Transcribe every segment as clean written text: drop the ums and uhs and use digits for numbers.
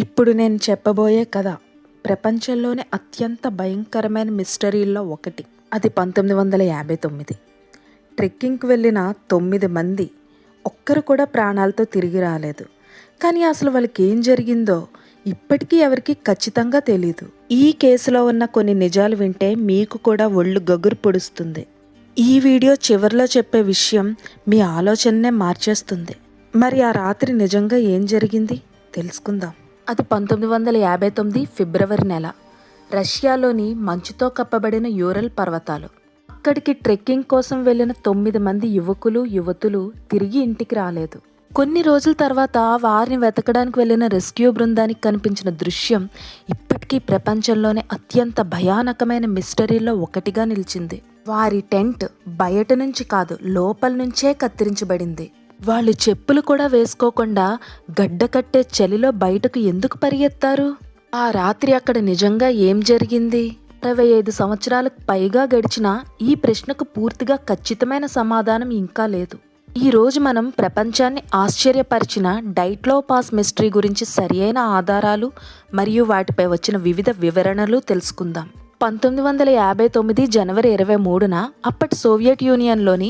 ఇప్పుడు నేను చెప్పబోయే కథ ప్రపంచంలోనే అత్యంత భయంకరమైన మిస్టరీల్లో ఒకటి. అది 1959. ట్రెక్కింగ్కి వెళ్ళిన 9 మంది ఒక్కరు కూడా ప్రాణాలతో తిరిగి రాలేదు. కానీ అసలు వాళ్ళకి ఏం జరిగిందో ఇప్పటికీ ఎవరికి ఖచ్చితంగా తెలీదు. ఈ కేసులో ఉన్న కొన్ని నిజాలు వింటే మీకు కూడా ఒళ్ళు గగురు పొడుస్తుంది. ఈ వీడియో చివరిలో చెప్పే విషయం మీ ఆలోచననే మార్చేస్తుంది. మరి ఆ రాత్రి నిజంగా ఏం జరిగింది తెలుసుకుందాం. అది 1959 ఫిబ్రవరి నెల. రష్యాలోని మంచుతో కప్పబడిన యూరల్ పర్వతాలు. అక్కడికి ట్రెక్కింగ్ కోసం వెళ్ళిన 9 మంది యువకులు యువతులు తిరిగి ఇంటికి రాలేదు. కొన్ని రోజుల తర్వాత వారిని వెతకడానికి వెళ్ళిన రెస్క్యూ బృందానికి కనిపించిన దృశ్యం ఇప్పటికీ ప్రపంచంలోనే అత్యంత భయానకమైన మిస్టరీల్లో ఒకటిగా నిలిచింది. వారి టెంట్ బయట నుంచి కాదు, లోపల నుంచే కత్తిరించబడింది. వాళ్ళు చెప్పులు కూడా వేసుకోకుండా గడ్డకట్టే చలిలో బయటకు ఎందుకు పరిగెత్తారు? ఆ రాత్రి అక్కడ నిజంగా ఏం జరిగింది? 25 సంవత్సరాలకు పైగా గడిచినా ఈ ప్రశ్నకు పూర్తిగా ఖచ్చితమైన సమాధానం ఇంకా లేదు. ఈ రోజు మనం ప్రపంచాన్ని ఆశ్చర్యపరిచిన డైట్లో పాస్ మిస్టరీ గురించి సరియైన ఆధారాలు మరియు వాటిపై వచ్చిన వివిధ వివరణలు తెలుసుకుందాం. 1959 జనవరి 23న అప్పటి సోవియట్ యూనియన్లోని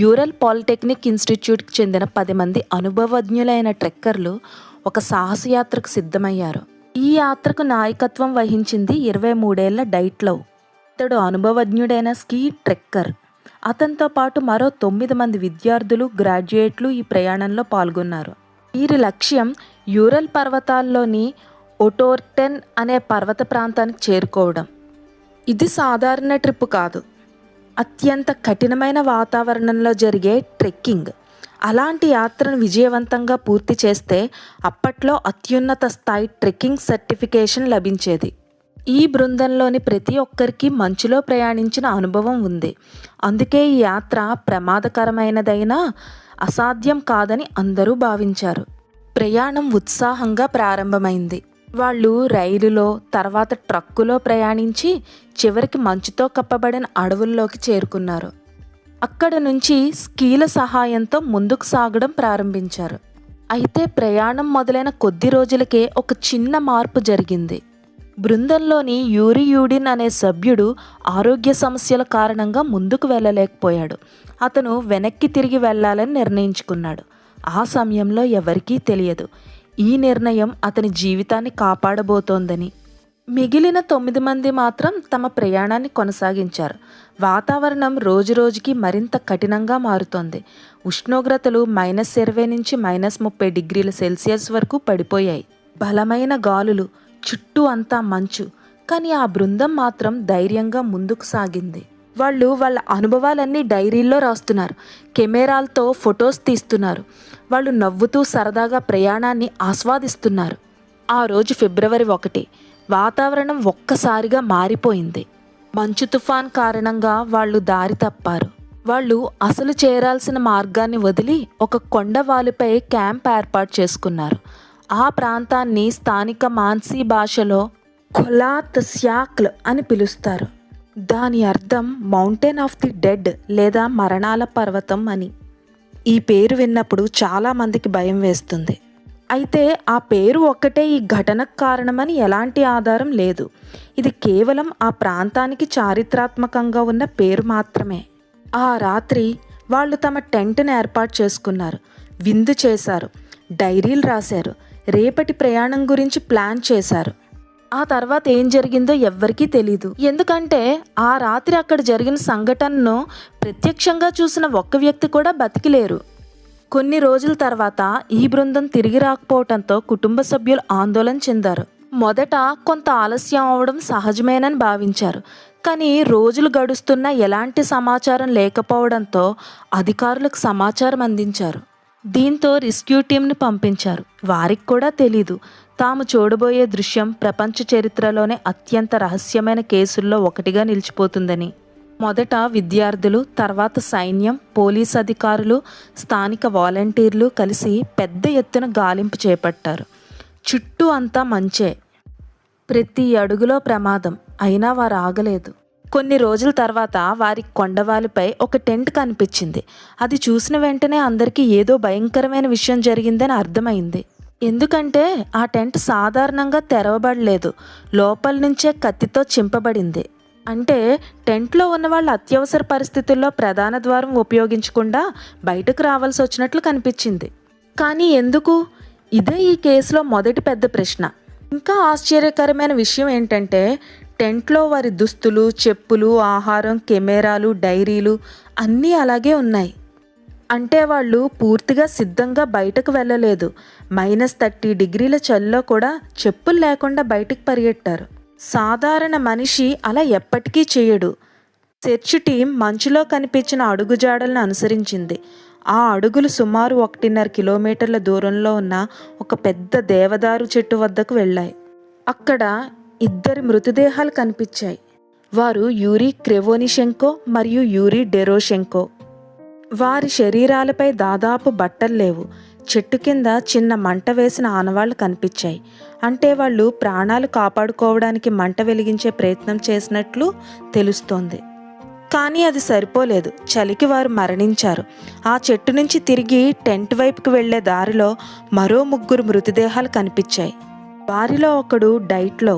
యూరల్ పాలిటెక్నిక్ ఇన్స్టిట్యూట్కి చెందిన 10 మంది అనుభవజ్ఞులైన ట్రెక్కర్లు ఒక సాహసయాత్రకు సిద్ధమయ్యారు. ఈ యాత్రకు నాయకత్వం వహించింది 23 ఏళ్ల డైట్లవ్. ఇతడు అనుభవజ్ఞుడైన స్కీ ట్రెక్కర్. అతనితో పాటు మరో 9 మంది విద్యార్థులు, గ్రాడ్యుయేట్లు ఈ ప్రయాణంలో పాల్గొన్నారు. వీరి లక్ష్యం యూరల్ పర్వతాల్లోని ఒటోర్టెన్ అనే పర్వత ప్రాంతానికి చేరుకోవడం. ఇది సాధారణ ట్రిప్ కాదు, అత్యంత కఠినమైన వాతావరణంలో జరిగే ట్రెక్కింగ్. అలాంటి యాత్రను విజయవంతంగా పూర్తి చేస్తే అప్పట్లో అత్యున్నత స్థాయి ట్రెక్కింగ్ సర్టిఫికేషన్ లభించేది. ఈ బృందంలోని ప్రతి ఒక్కరికి మంచులో ప్రయాణించిన అనుభవం ఉంది. అందుకే ఈ యాత్ర ప్రమాదకరమైనదైనా అసాధ్యం కాదని అందరూ భావించారు. ప్రయాణం ఉత్సాహంగా ప్రారంభమైంది. వాళ్ళు రైలులో, తర్వాత ట్రక్కులో ప్రయాణించి చివరికి మంచుతో కప్పబడిన అడవుల్లోకి చేరుకున్నారు. అక్కడ నుంచి స్కీల సహాయంతో ముందుకు సాగడం ప్రారంభించారు. అయితే ప్రయాణం మొదలైన కొద్ది రోజులకే ఒక చిన్న మార్పు జరిగింది. బృందంలోని యూరి యూడిన్ అనే సభ్యుడు ఆరోగ్య సమస్యల కారణంగా ముందుకు వెళ్ళలేకపోయాడు. అతను వెనక్కి తిరిగి వెళ్ళాలని నిర్ణయించుకున్నాడు. ఆ సమయంలో ఎవరికీ తెలియదు ఈ నిర్ణయం అతని జీవితాన్ని కాపాడబోతోందని. మిగిలిన 9 మంది మాత్రం తమ ప్రయాణాన్ని కొనసాగించారు. వాతావరణం రోజురోజుకి మరింత కఠినంగా మారుతోంది. ఉష్ణోగ్రతలు -20 నుంచి -30 డిగ్రీల సెల్సియస్ వరకు పడిపోయాయి. బలమైన గాలులు, చుట్టూ అంతా మంచు. కానీ ఆ బృందం మాత్రం ధైర్యంగా ముందుకు సాగింది. వాళ్ళు వాళ్ళ అనుభవాలన్నీ డైరీల్లో రాస్తున్నారు, కెమెరాలతో ఫొటోస్ తీస్తున్నారు. వాళ్ళు నవ్వుతూ సరదాగా ప్రయాణాన్ని ఆస్వాదిస్తున్నారు. ఆ రోజు ఫిబ్రవరి 1. వాతావరణం ఒక్కసారిగా మారిపోయింది. మంచు తుఫాన్ కారణంగా వాళ్ళు దారి తప్పారు. వాళ్ళు అసలు చేరాల్సిన మార్గాన్ని వదిలి ఒక కొండవాలుపై క్యాంప్ ఏర్పాటు చేసుకున్నారు. ఆ ప్రాంతాన్ని స్థానిక మాన్సీ భాషలో కొలాత్స్యాక్ల్ అని పిలుస్తారు. దాని అర్థం మౌంటైన్ ఆఫ్ ది డెడ్ లేదా మరణాల పర్వతం అని. ఈ పేరు విన్నప్పుడు చాలామందికి భయం వేస్తుంది. అయితే ఆ పేరు ఒక్కటే ఈ ఘటనకు కారణమని ఎలాంటి ఆధారం లేదు. ఇది కేవలం ఆ ప్రాంతానికి చారిత్రాత్మకంగా ఉన్న పేరు మాత్రమే. ఆ రాత్రి వాళ్ళు తమ టెంట్ను ఏర్పాటు చేసుకున్నారు, విందు చేశారు, డైరీలు రాశారు, రేపటి ప్రయాణం గురించి ప్లాన్ చేశారు. ఆ తర్వాత ఏం జరిగిందో ఎవ్వరికీ తెలీదు. ఎందుకంటే ఆ రాత్రి అక్కడ జరిగిన సంఘటనను ప్రత్యక్షంగా చూసిన ఒక్క వ్యక్తి కూడా బతికిలేరు. కొన్ని రోజుల తర్వాత ఈ బృందం తిరిగి రాకపోవడంతో కుటుంబ సభ్యులు ఆందోళన చెందారు. మొదట కొంత ఆలస్యం అవడం సహజమేనని భావించారు. కానీ రోజులు గడుస్తున్నా ఎలాంటి సమాచారం లేకపోవడంతో అధికారులకు సమాచారం అందించారు. దీంతో రెస్క్యూ టీంని పంపించారు. వారికి కూడా తెలీదు తాము చూడబోయే దృశ్యం ప్రపంచ చరిత్రలోనే అత్యంత రహస్యమైన కేసుల్లో ఒకటిగా నిలిచిపోతుందని. మొదట విద్యార్థులు, తర్వాత సైన్యం, పోలీస్ అధికారులు, స్థానిక వాలంటీర్లు కలిసి పెద్ద ఎత్తున గాలింపు చేపట్టారు. చుట్టూ అంతా మంచే, ప్రతి అడుగులో ప్రమాదం. అయినా వారు ఆగలేదు. కొన్ని రోజుల తర్వాత వారి కొండవాలుపై ఒక టెంట్ కనిపించింది. అది చూసిన వెంటనే అందరికీ ఏదో భయంకరమైన విషయం జరిగిందని అర్థమైంది. ఎందుకంటే ఆ టెంట్ సాధారణంగా తెరవబడలేదు, లోపల నుంచే కత్తితో చింపబడింది. అంటే టెంట్లో ఉన్న వాళ్ళు అత్యవసర పరిస్థితుల్లో ప్రధాన ద్వారం ఉపయోగించకుండా బయటకు రావాల్సి వచ్చినట్లు కనిపించింది. కానీ ఎందుకు? ఇదే ఈ కేసులో మొదటి పెద్ద ప్రశ్న. ఇంకా ఆశ్చర్యకరమైన విషయం ఏంటంటే టెంట్లో వారి దుస్తులు, చెప్పులు, ఆహారం, కెమెరాలు, డైరీలు అన్నీ అలాగే ఉన్నాయి. అంటే వాళ్ళు పూర్తిగా సిద్ధంగా బయటకు వెళ్ళలేదు. -30 చలిలో కూడా చెప్పులు లేకుండా బయటకు పరిగెట్టారు. సాధారణ మనిషి అలా ఎప్పటికీ చేయడు. సెర్చ్ టీం మంచులో కనిపించిన అడుగుజాడలను అనుసరించింది. ఆ అడుగులు సుమారు 1.5 కిలోమీటర్ల దూరంలో ఉన్న ఒక పెద్ద దేవదారు చెట్టు వద్దకు వెళ్ళాయి. అక్కడ 2 మృతదేహాలు కనిపించాయి. వారు యూరీ క్రెవోనిషెంకో మరియు యూరీ డెరోషెంకో. వారి శరీరాలపై దాదాపు బట్టలు లేవు. చెట్టు కింద చిన్న మంట వేసిన ఆనవాళ్లు కనిపించాయి. అంటే వాళ్ళు ప్రాణాలు కాపాడుకోవడానికి మంట వెలిగించే ప్రయత్నం చేసినట్లు తెలుస్తోంది. కానీ అది సరిపోలేదు. చలికి వారు మరణించారు. ఆ చెట్టు నుంచి తిరిగి టెంట్ వైపుకి వెళ్లే దారిలో మరో 3 మృతదేహాలు కనిపించాయి. వారిలో ఒకడు డైట్లో,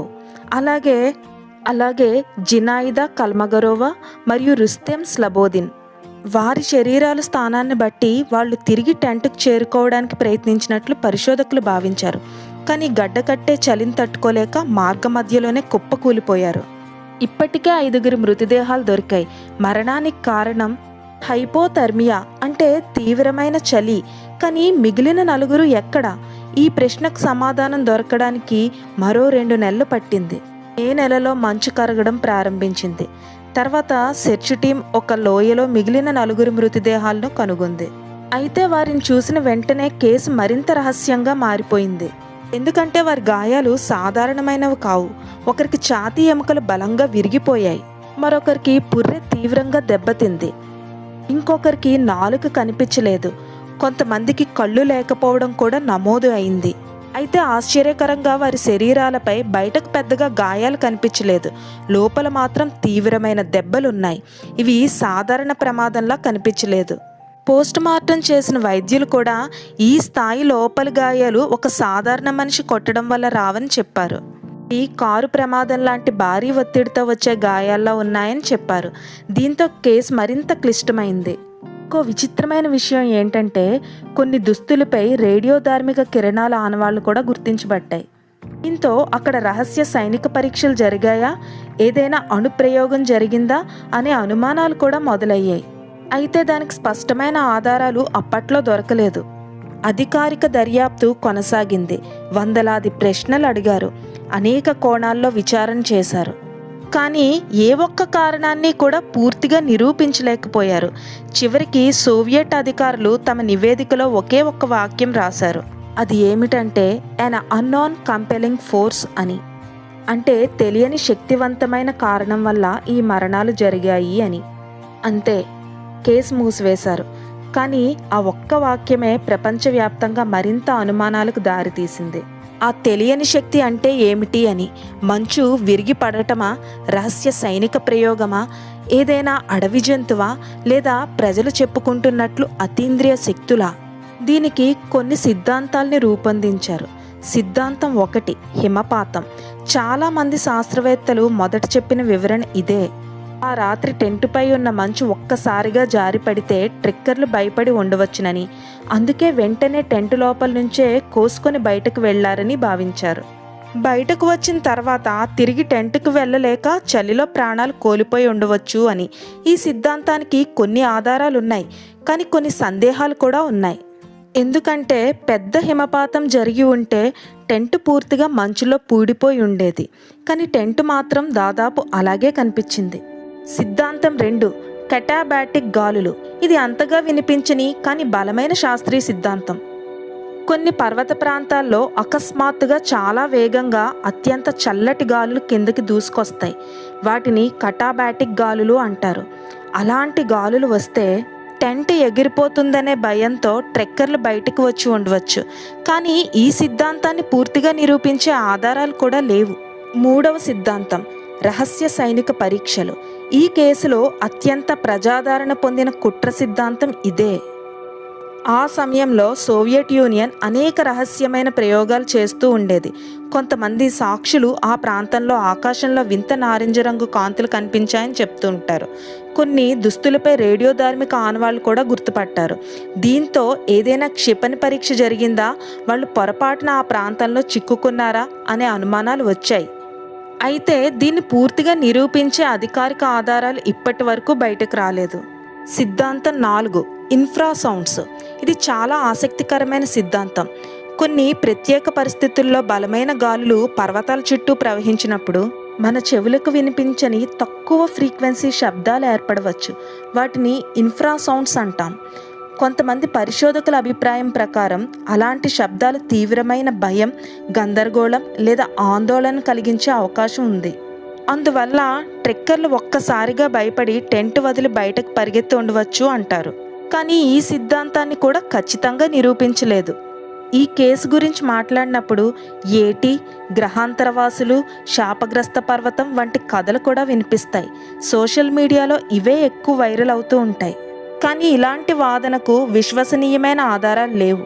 అలాగే జినాయిదా కల్మగరోవా మరియు రుస్తెం స్లబోదిన్. వారి శరీరాల స్థానాన్ని బట్టి వాళ్ళు తిరిగి టెంట్కు చేరుకోవడానికి ప్రయత్నించినట్లు పరిశోధకులు భావించారు. కానీ గడ్డకట్టే చలిని తట్టుకోలేక మార్గ మధ్యలోనే కుప్పకూలిపోయారు. ఇప్పటికే 5 మృతదేహాలు దొరికాయి. మరణానికి కారణం హైపోథర్మియా, అంటే తీవ్రమైన చలి. కానీ మిగిలిన 4 ఎక్కడ? ఈ ప్రశ్నకు సమాధానం దొరకడానికి మరో 2 నెలలు పట్టింది. మే నెలలో మంచు కరగడం ప్రారంభించింది. తర్వాత సెర్చ్ టీం ఒక లోయలో మిగిలిన 4 మృతదేహాలను కనుగొంది. అయితే వారిని చూసిన వెంటనే కేసు మరింత రహస్యంగా మారిపోయింది. ఎందుకంటే వారి గాయాలు సాధారణమైనవి కావు. ఒకరికి ఛాతీ ఎముకలు బలంగా విరిగిపోయాయి, మరొకరికి పుర్రె తీవ్రంగా దెబ్బతింది, ఇంకొకరికి నాలుక కనిపించలేదు, కొంతమందికి కళ్ళు లేకపోవడం కూడా నమోదు అయింది. అయితే ఆశ్చర్యకరంగా వారి శరీరాలపై బయటకు పెద్దగా గాయాలు కనిపించలేదు. లోపల మాత్రం తీవ్రమైన దెబ్బలున్నాయి. ఇవి సాధారణ ప్రమాదంలా కనిపించలేదు. పోస్ట్ మార్టం చేసిన వైద్యులు కూడా ఈ స్థాయి లోపలి గాయాలు ఒక సాధారణ మనిషి కొట్టడం వల్ల రావని చెప్పారు. ఈ కారు ప్రమాదం లాంటి భారీ ఒత్తిడితో వచ్చే గాయాల్లో ఉన్నాయని చెప్పారు. దీంతో కేసు మరింత క్లిష్టమైంది. ఇంకో విచిత్రమైన విషయం ఏంటంటే కొన్ని దుస్తులపై రేడియోధార్మిక కిరణాల ఆనవాళ్లు కూడా గుర్తించబడ్డాయి. దీంతో అక్కడ రహస్య సైనిక పరీక్షలు జరిగాయా, ఏదైనా అణుప్రయోగం జరిగిందా అనే అనుమానాలు కూడా మొదలయ్యాయి. అయితే దానికి స్పష్టమైన ఆధారాలు అప్పట్లో దొరకలేదు. అధికారిక దర్యాప్తు కొనసాగింది. వందలాది ప్రశ్నలు అడిగారు, అనేక కోణాల్లో విచారణ చేశారు. కానీ ఏ ఒక్క కారణాన్ని కూడా పూర్తిగా నిరూపించలేకపోయారు. చివరికి సోవియట్ అధికారులు తమ నివేదికలో ఒకే ఒక్క వాక్యం రాశారు. అది ఏమిటంటే an unknown compelling force అని. అంటే తెలియని శక్తివంతమైన కారణం వల్ల ఈ మరణాలు జరిగాయి అని. అంతే, కేసు మూసివేశారు. కానీ ఆ ఒక్క వాక్యమే ప్రపంచవ్యాప్తంగా మరింత అనుమానాలకు దారితీసింది. ఆ తెలియని శక్తి అంటే ఏమిటి అని. మంచు విరిగి పడటమా, రహస్య సైనిక ప్రయోగమా, ఏదైనా అడవి జంతువా, లేదా ప్రజలు చెప్పుకుంటున్నట్లు అతీంద్రియ శక్తులా? దీనికి కొన్ని సిద్ధాంతాల్ని రూపొందించారు. సిద్ధాంతం 1, హిమపాతం. చాలామంది శాస్త్రవేత్తలు మొదట చెప్పిన వివరణ ఇదే. ఆ రాత్రి టెంటుపై ఉన్న మంచు ఒక్కసారిగా జారిపడితే ట్రెక్కర్లు భయపడి ఉండవచ్చునని, అందుకే వెంటనే టెంటు లోపల నుంచే కోసుకొని బయటకు వెళ్లారని భావించారు. బయటకు వచ్చిన తర్వాత తిరిగి టెంటుకు వెళ్ళలేక చలిలో ప్రాణాలు కోల్పోయి ఉండవచ్చు అని. ఈ సిద్ధాంతానికి కొన్ని ఆధారాలున్నాయి, కానీ కొన్ని సందేహాలు కూడా ఉన్నాయి. ఎందుకంటే పెద్ద హిమపాతం జరిగి ఉంటే టెంటు పూర్తిగా మంచులో పూడిపోయి ఉండేది, కానీ టెంటు మాత్రం దాదాపు అలాగే కనిపించింది. సిద్ధాంతం 2, కెటాబాటిక్ గాలులు. ఇది అంతగా వినిపించని కానీ బలమైన శాస్త్రీయ సిద్ధాంతం. కొన్ని పర్వత ప్రాంతాల్లో అకస్మాత్తుగా చాలా వేగంగా అత్యంత చల్లటి గాలులు కిందకి దూసుకొస్తాయి. వాటిని కటాబాటిక్ గాలులు అంటారు. అలాంటి గాలులు వస్తే టెంట్ ఎగిరిపోతుందనే భయంతో ట్రెక్కర్లు బయటకు వచ్చి ఉండవచ్చు. కానీ ఈ సిద్ధాంతాన్ని పూర్తిగా నిరూపించే ఆధారాలు కూడా లేవు. 3వ సిద్ధాంతం, రహస్య సైనిక పరీక్షలు. ఈ కేసులో అత్యంత ప్రజాదరణ పొందిన కుట్ర సిద్ధాంతం ఇదే. ఆ సమయంలో సోవియట్ యూనియన్ అనేక రహస్యమైన ప్రయోగాలు చేస్తూ ఉండేది. కొంతమంది సాక్షులు ఆ ప్రాంతంలో ఆకాశంలో వింత నారింజ రంగు కాంతులు కనిపించాయని చెప్తూ ఉంటారు. కొన్ని దుస్తులపై రేడియోధార్మిక ఆనవాళ్లు కూడా గుర్తుపట్టారు. దీంతో ఏదైనా క్షిపణి పరీక్ష జరిగిందా, వాళ్ళు పొరపాటున ఆ ప్రాంతంలో చిక్కుకున్నారా అనే అనుమానాలు వచ్చాయి. అయితే దీన్ని పూర్తిగా నిరూపించే అధికారిక ఆధారాలు ఇప్పటి వరకు బయటకు రాలేదు. సిద్ధాంతం 4, ఇన్ఫ్రాసౌండ్స్. ఇది చాలా ఆసక్తికరమైన సిద్ధాంతం. కొన్ని ప్రత్యేక పరిస్థితుల్లో బలమైన గాలులు పర్వతాల చుట్టూ ప్రవహించినప్పుడు మన చెవులకు వినిపించని తక్కువ ఫ్రీక్వెన్సీ శబ్దాలు ఏర్పడవచ్చు. వాటిని ఇన్ఫ్రాసౌండ్స్ అంటాం. కొంతమంది పరిశోధకుల అభిప్రాయం ప్రకారం అలాంటి శబ్దాలు తీవ్రమైన భయం, గందరగోళం లేదా ఆందోళన కలిగించే అవకాశం ఉంది. అందువల్ల ట్రెక్కర్లు ఒక్కసారిగా భయపడి టెంట్ వదిలి బయటకు పరిగెత్తి ఉండవచ్చు అంటారు. కానీ ఈ సిద్ధాంతాన్ని కూడా ఖచ్చితంగా నిరూపించలేదు. ఈ కేసు గురించి మాట్లాడినప్పుడు ఏటి, గ్రహాంతరవాసులు, శాపగ్రస్త పర్వతం వంటి కథలు కూడా వినిపిస్తాయి. సోషల్ మీడియాలో ఇవే ఎక్కువ వైరల్ అవుతూ ఉంటాయి. కానీ ఇలాంటి వాదనకు విశ్వసనీయమైన ఆధారాలు లేవు.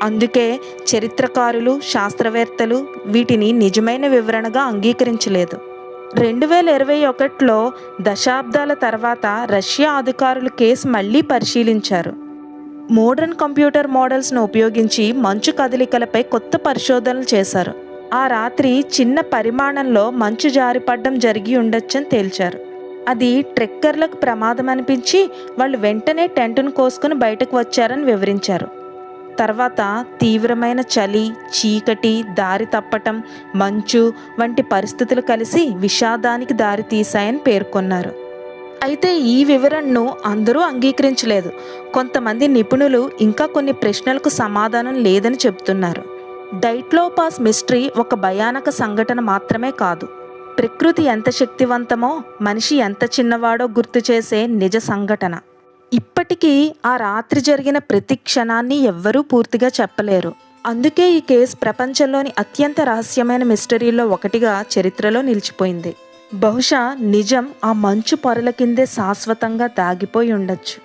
అందుకే చరిత్రకారులు, శాస్త్రవేత్తలు వీటిని నిజమైన వివరణగా అంగీకరించలేదు. 2021లో దశాబ్దాల తర్వాత రష్యా అధికారులు కేసు మళ్లీ పరిశీలించారు. మోడర్న్ కంప్యూటర్ మోడల్స్ను ఉపయోగించి మంచు కదలికలపై కొత్త పరిశోధనలు చేశారు. ఆ రాత్రి చిన్న పరిమాణంలో మంచు జారిపడడం జరిగి ఉండొచ్చని తేల్చారు. అది ట్రెక్కర్లకు ప్రమాదం అనిపించి వాళ్ళు వెంటనే టెంటును కోసుకుని బయటకు వచ్చారని వివరించారు. తర్వాత తీవ్రమైన చలి, చీకటి, దారి తప్పటం, మంచు వంటి పరిస్థితులు కలిసి విషాదానికి దారి తీశాయని పేర్కొన్నారు. అయితే ఈ వివరణను అందరూ అంగీకరించలేదు. కొంతమంది నిపుణులు ఇంకా కొన్ని ప్రశ్నలకు సమాధానం లేదని చెబుతున్నారు. డైట్లోపాస్ మిస్టరీ ఒక భయానక సంఘటన మాత్రమే కాదు, ప్రకృతి ఎంత శక్తివంతమో మనిషి ఎంత చిన్నవాడో గుర్తు చేసే నిజ సంఘటన. ఇప్పటికీ ఆ రాత్రి జరిగిన ప్రతి క్షణాన్ని ఎవ్వరూ పూర్తిగా చెప్పలేరు. అందుకే ఈ కేసు ప్రపంచంలోని అత్యంత రహస్యమైన మిస్టరీల్లో ఒకటిగా చరిత్రలో నిలిచిపోయింది. బహుశా నిజం ఆ మంచు పొరల కిందే శాశ్వతంగా దాగిపోయి ఉండొచ్చు.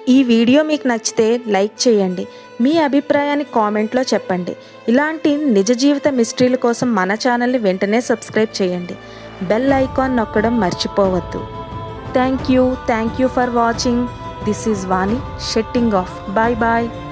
ఈ వీడియో మీకు నచ్చితే లైక్ చేయండి. మీ అభిప్రాయాన్ని కామెంట్లో చెప్పండి. ఇలాంటి నిజ జీవిత మిస్టరీల కోసం మన ఛానల్ని వెంటనే సబ్స్క్రైబ్ చేయండి. బెల్ ఐకాన్ నొక్కడం మర్చిపోవద్దు. Thank you for watching. This is Vani, shedding off. Bye bye.